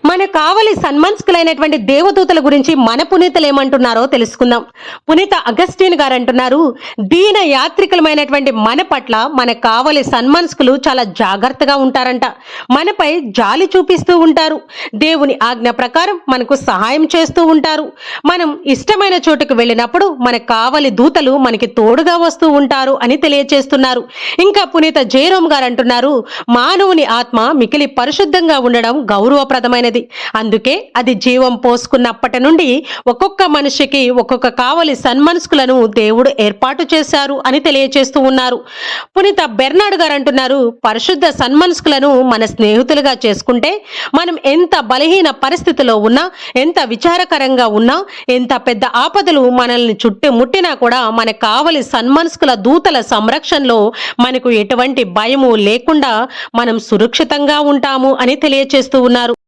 మన కావలి సన్మనస్కులైనటువంటి దేవదూతల గురించి మన పునీతలు ఏమంటున్నారో తెలుసుకుందాం. పునీత అగస్టిన్ గారు అంటున్నారు, దీన యాత్రికులమైనటువంటి మన పట్ల మన కావలి సన్మనస్కులు చాలా జాగ్రత్తగా ఉంటారంట. మనపై జాలి చూపిస్తూ ఉంటారు. దేవుని ఆజ్ఞ ప్రకారం మనకు సహాయం చేస్తూ ఉంటారు. మనం ఇష్టమైన చోటుకు వెళ్ళినప్పుడు మన కావలి దూతలు మనకి తోడుగా వస్తూ ఉంటారు అని తెలియచేస్తున్నారు. ఇంకా పునీత జేరోమ్ గారు అంటున్నారు, మానవుని ఆత్మ మికిలి పరిశుద్ధంగా ఉండడం గౌరవప్రదమైనది. అందుకే అది జీవం పోసుకున్నప్పటి నుండి ఒక్కొక్క మనిషికి ఒక్కొక్క కావలి సన్మనస్కులను దేవుడు ఏర్పాటు చేశారు అని తెలియచేస్తూ ఉన్నారు. పునీత బెర్నాడ్ గారు అంటున్నారు, పరిశుద్ధ సన్మనస్కులను మన స్నేహితులుగా చేసుకుంటే మనం ఎంత బలహీన పరిస్థితిలో ఉన్నా, ఎంత విచారకరంగా ఉన్నా, ఎంత పెద్ద ఆపదలు మనల్ని చుట్టుముట్టినా కూడా మన కావలి సన్మనస్కుల దూతల సంరక్షణలో మనకు ఎటువంటి భయము లేకుండా మనం సురక్షితంగా ఉంటాము అని తెలియచేస్తూ ఉన్నారు.